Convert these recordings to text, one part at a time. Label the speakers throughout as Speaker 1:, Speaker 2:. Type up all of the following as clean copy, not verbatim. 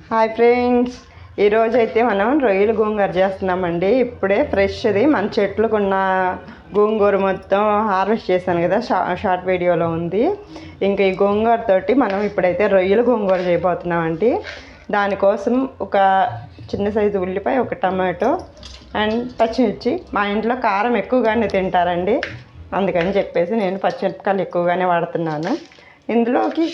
Speaker 1: Hi friends, ఈరోజైతే మనం రొయ్యల గోంగూర చేస్తున్నామండి. ఇప్పుడే ఫ్రెష్ది మన చెట్లకు ఉన్న గోంగూర మొత్తం హార్వెస్ట్ చేశాను కదా, షార్ట్ వీడియోలో ఉంది. ఇంకా ఈ గోంగూరతోటి మనం ఇప్పుడైతే రొయ్యల గోంగూర చేయబోతున్నామండి. దానికోసం ఒక చిన్న సైజు ఉల్లిపాయ, ఒక టమాటో అండ్ పచ్చిమిర్చి. మా ఇంట్లో కారం ఎక్కువగానే తింటారండి, అందుకని చెప్పేసి నేను పచ్చిమిరపకాయలు ఎక్కువగానే వాడుతున్నాను. ఇందులోకి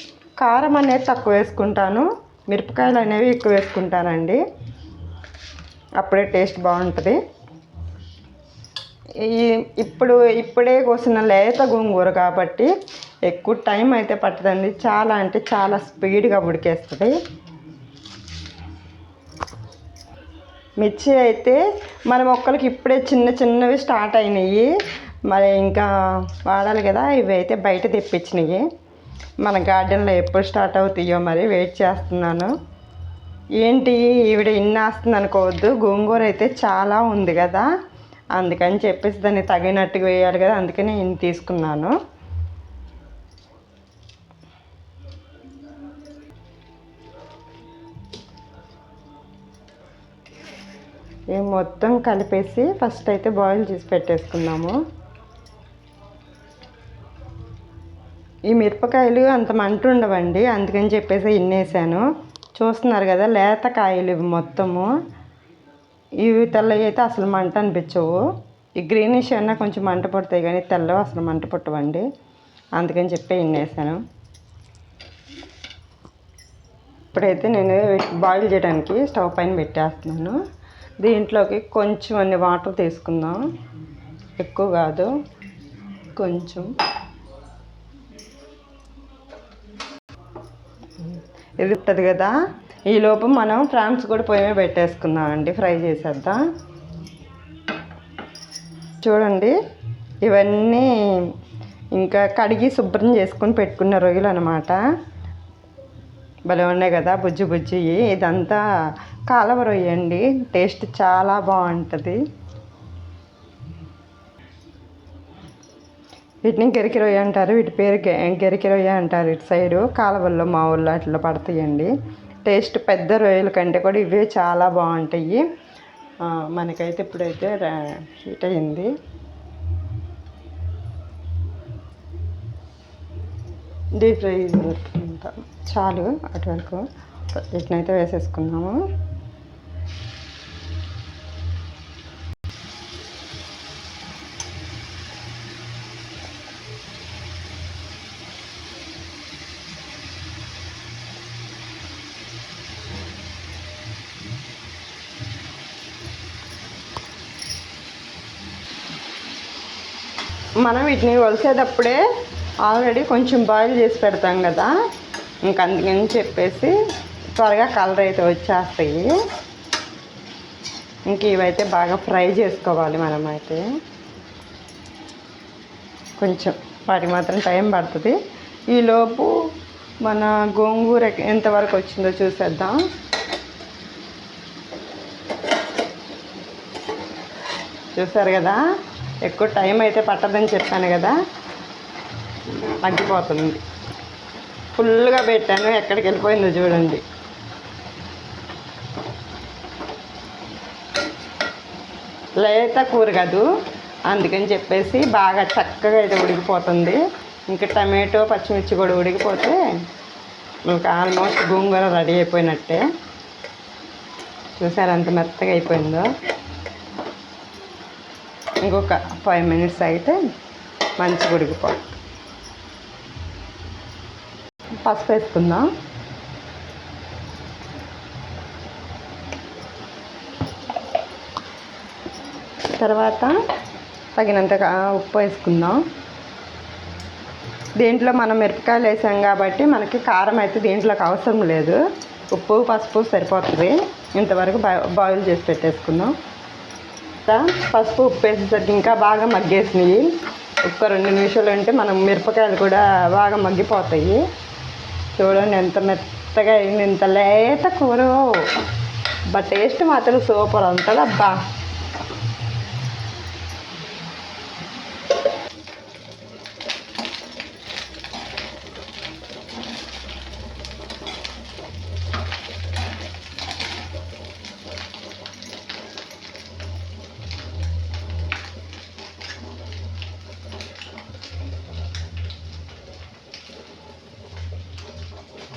Speaker 1: కారం అనేది తక్కువ వేసుకుంటాను, మిరపకాయలు అనేవి ఎక్కువ వేసుకుంటానండి, అప్పుడే టేస్ట్ బాగుంటుంది. ఇప్పుడే కోసిన లేత గోంగూర కాబట్టి ఎక్కువ టైం అయితే పట్టదండి, చాలా అంటే చాలా స్పీడ్గా ఉడికేస్తుంది. మిర్చి అయితే మన మొక్కలకి ఇప్పుడే చిన్న చిన్నవి స్టార్ట్ అయినాయి, మరి ఇంకా వాడాలి కదా. ఇవి అయితే బయట తెప్పించినవి, మన గార్డెన్లో ఎప్పుడు స్టార్ట్ అవుతాయో మరి వెయిట్ చేస్తున్నాను. ఏంటి ఈవిడ ఇన్ని వేస్తుంది అనుకోవద్దు, గోంగూర అయితే చాలా ఉంది కదా, అందుకని చెప్పేసి దాన్ని తగినట్టుగా వేయాలి కదా, అందుకని ఇన్ని తీసుకున్నాను. ఇవి మొత్తం కలిపేసి ఫస్ట్ అయితే బాయిల్ చేసి పెట్టేసుకుందాము. ఈ మిరపకాయలు అంత మంట ఉండవండి, అందుకని చెప్పేసి ఇన్నేసాను. చూస్తున్నారు కదా, లేత కాయలు ఇవి మొత్తము. ఇవి తెల్లవి అయితే అసలు మంట అనిపించవు, ఈ గ్రీనిష్ అన్నా కొంచెం మంట పడతాయి, కానీ తెల్లవి అసలు మంట పట్టవండి, అందుకని చెప్పి ఇన్నేసాను. ఇప్పుడైతే నేను బాయిల్ చేయడానికి స్టవ్ పైన పెట్టేస్తున్నాను. దీంట్లోకి కొంచెం అన్ని వాటర్ తీసుకుందాం, ఎక్కువ కాదు, కొంచెం. ఇది ఉంటుంది కదా, ఈలోపు మనం ప్రాన్స్ కూడా పొయ్యి మీద పెట్టేసుకుందాం అండి, ఫ్రై చేసేద్దాం. చూడండి, ఇవన్నీ ఇంకా కడిగి శుభ్రం చేసుకొని పెట్టుకున్న రొయ్యలు అనమాట. భలే ఉన్నాయి కదా, బుజ్జి బుజ్జి. ఇదంతా కాలవ రొయ్య అండి, టేస్ట్ చాలా బాగుంటుంది. వీటిని గెరికి రొయ్య అంటారు, వీటి పేరు గెరికి రొయ్య అంటారు ఇటు సైడు. కాలువల్లో మా ఊళ్ళో అట్లా పడతాయండి. టేస్ట్ పెద్ద రొయ్యల కంటే కూడా ఇవే చాలా బాగుంటాయి. మనకైతే ఇప్పుడైతే హీట్ అయింది. డీప్ ఫ్రై చాలు, అటువరకు వీటినైతే వేసేసుకున్నాము. మనం వీటిని వలిసేటప్పుడే ఆల్రెడీ కొంచెం బాయిల్ చేసి పెడతాం కదా, ఇంక అందుకని చెప్పేసి త్వరగా కలర్ అయితే వచ్చేస్తాయి. ఇంక ఇవైతే బాగా ఫ్రై చేసుకోవాలి మనమైతే, కొంచెం వాటికి మాత్రం టైం పడుతుంది. ఈలోపు మన గోంగూర ఎంతవరకు వచ్చిందో చూసేద్దాం. చూసారు కదా, ఎక్కువ టైం అయితే పట్టదని చెప్పాను కదా, తగ్గిపోతుంది. ఫుల్గా పెట్టాను, ఎక్కడికి వెళ్ళిపోయిందో చూడండి. లేత కూర కాదు, అందుకని చెప్పేసి బాగా చక్కగా అయితే ఉడికిపోతుంది. ఇంకా టమాటో పచ్చిమిర్చి కూడా ఉడికిపోతే ఇంకా ఆల్మోస్ట్ గోంగూర రెడీ అయిపోయినట్టే. చూసారు అంత మెత్తగా అయిపోయిందో. ఇంకొక 5 minutes అయితే మంచిగా ఉడికిపోతుంది. పసుపు వేసుకుందాం. తర్వాత తగినంతగా ఉప్పు వేసుకుందాం. దీంట్లో మనం మిరపకాయలు వేసాం కాబట్టి మనకి కారం అయితే దీంట్లోకి అవసరం లేదు, ఉప్పు పసుపు సరిపోతుంది. ఇంతవరకు బాయిల్ చేసి పెట్టేసుకుందాం. పసుపు ఉప్పు వేసేసరికి ఇంకా బాగా మగ్గేసినాయి. ఒక్క 2 నిమిషాలు అంటే మనం మిరపకాయలు కూడా బాగా మగ్గిపోతాయి. చూడండి ఎంత మెత్తగా అయింది, ఇంత లేత కూర. బట్ టేస్ట్ మాత్రం సూపర్ ఉంటుంది అబ్బా.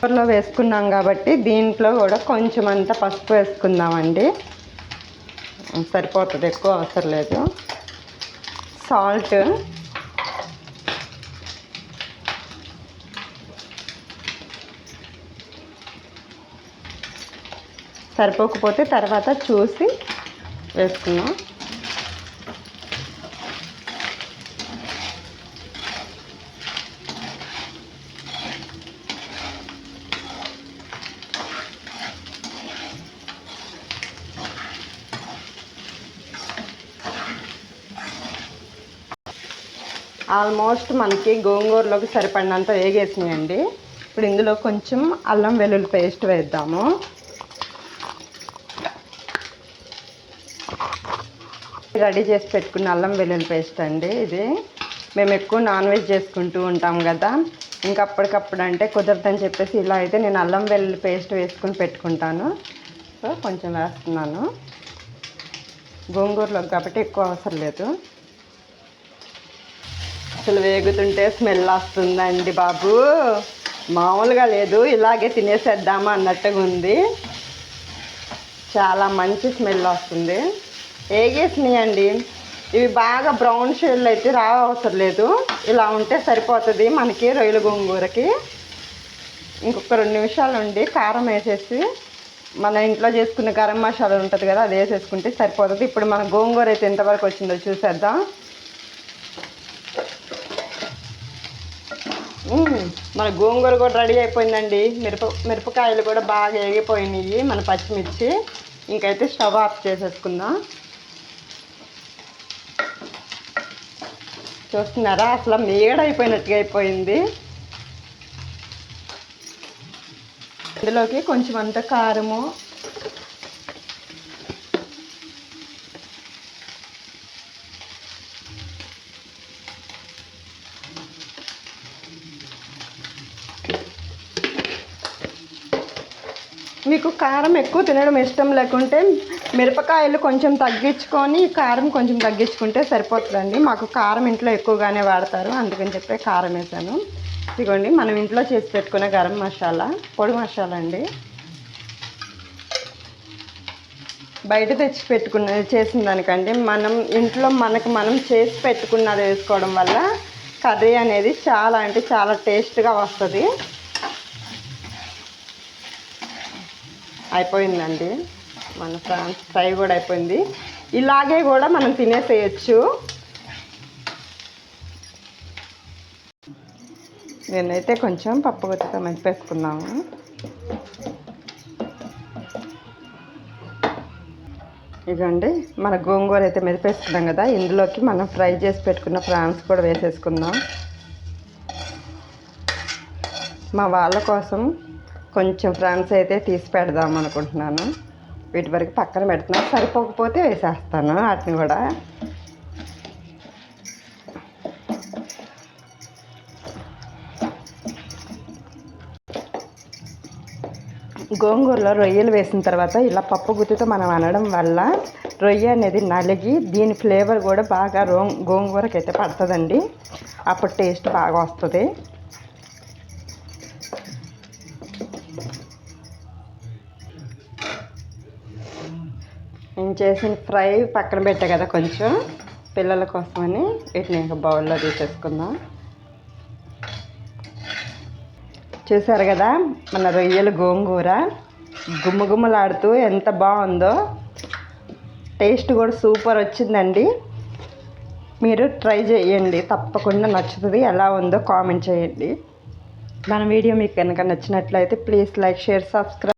Speaker 1: కూరలో వేసుకున్నాం కాబట్టి దీంట్లో కూడా కొంచెం అంత పసుపు వేసుకుందామండి. సరిపోతుంది, ఎక్కువ అవసరం లేదు. సాల్ట్, సరిపోకపోతే తర్వాత చూసి వేసుకున్నాం. ఆల్మోస్ట్ మనకి గోంగూరలోకి సరిపడినంత వేగేసినాయండి. ఇప్పుడు ఇందులో కొంచెం అల్లం వెల్లుల్లి పేస్ట్ వేద్దాము. రెడీ చేసి పెట్టుకున్న అల్లం వెల్లుల్లి పేస్ట్ అండి ఇది. మేము ఎక్కువ నాన్ వెజ్ చేసుకుంటూ ఉంటాం కదా, ఇంకా అప్పటికప్పుడు అంటే కుదరదని చెప్పేసి ఇలా అయితే నేను అల్లం వెల్లుల్లి పేస్ట్ వేసుకుని పెట్టుకుంటాను. సో కొంచెం వేస్తున్నాను. గోంగూరలోకి కాబట్టి ఎక్కువ అవసరం లేదు. అసలు వేగుతుంటే స్మెల్ వస్తుందండి బాబు, మామూలుగా లేదు. ఇలాగే తినేసేద్దామా అన్నట్టుగా ఉంది. చాలా మంచి స్మెల్ వస్తుంది. వేగేసినాయండి. ఇవి బాగా బ్రౌన్ షేడ్లో అయితే అవసరం లేదు, ఇలా ఉంటే సరిపోతుంది మనకి రొయ్యల గోంగూరకి. ఇంకొక 2 నిమిషాలు ఉండి కారం వేసేసి మన ఇంట్లో చేసుకున్న గరం మసాలా ఉంటుంది కదా, అది వేసేసుకుంటే సరిపోతుంది. ఇప్పుడు మన గోంగూర అయితే ఎంతవరకు వచ్చిందో చూసేద్దాం. మన గోంగూర కూడా రెడీ అయిపోయిందండి. మిరపకాయలు కూడా బాగా వేగిపోయినాయి, మన పచ్చిమిర్చి. ఇంకైతే స్టవ్ ఆఫ్ చేసేసుకుందాం. చూస్తున్నారా, అసలు మేడైపోయినట్టుగా అయిపోయింది. ఇందులోకి కొంచెం అంత కారము, మీకు కారం ఎక్కువ తినడం ఇష్టం లేకుంటే మిరపకాయలు కొంచెం తగ్గించుకొని కారం కొంచెం తగ్గించుకుంటే సరిపోతుందండి. మాకు కారం ఇంట్లో ఎక్కువగానే వాడతారు, అందుకని చెప్పి కారం వేసాను. ఇదిగోండి మనం ఇంట్లో చేసి పెట్టుకునే గరం మసాలా, పొడి మసాలా అండి. బయట తెచ్చి చేసిన దానికంటే మనం ఇంట్లో మనం చేసి పెట్టుకున్నది వేసుకోవడం వల్ల కర్రీ అనేది చాలా అంటే చాలా టేస్ట్గా వస్తుంది. అయిపోయిందండి, మన ప్రాన్స్ ఫ్రై కూడా అయిపోయింది. ఇలాగే కూడా మనం తినేసేయచ్చు. నేనైతే కొంచెం పప్పు గుత్తితో మెదిపేసుకున్నాము. ఇదండి మన గోంగూర అయితే మెదిపేసుకున్నాం కదా, ఇందులోకి మనం ఫ్రై చేసి పెట్టుకున్న ప్రాన్స్ కూడా వేసేసుకుందాం. మా వాళ్ళ కోసం కొంచెం ఫ్రాన్స్ అయితే తీసి పెడదాం అనుకుంటున్నాను. వీటి వరకు పక్కన పెడుతున్నాను, సరిపోకపోతే వేసేస్తాను వాటిని కూడా. గోంగూరలో రొయ్యలు వేసిన తర్వాత ఇలా పప్పు గుత్తితో మనం అనడం వల్ల రొయ్య అనేది నలిగి దీని ఫ్లేవర్ కూడా బాగా గోంగూరకి అయితే పడుతుందండి. అప్పుడు టేస్ట్ బాగా వస్తుంది. నేను చేసిన ఫ్రై పక్కన పెట్టా కదా కొంచెం పిల్లల కోసమని, వీటిని ఇంకా బౌల్లో తీసేసుకుందాం. చూసారు కదా మన రొయ్యల గోంగూర గుమ్మగుమ్మలాడుతూ ఎంత బాగుందో. టేస్ట్ కూడా సూపర్ వచ్చిందండి. మీరు ట్రై చేయండి, తప్పకుండా నచ్చుతుంది. ఎలా ఉందో కామెంట్ చేయండి. మన వీడియో మీకు కనుక నచ్చినట్లయితే ప్లీజ్ లైక్, షేర్, సబ్స్క్రైబ్.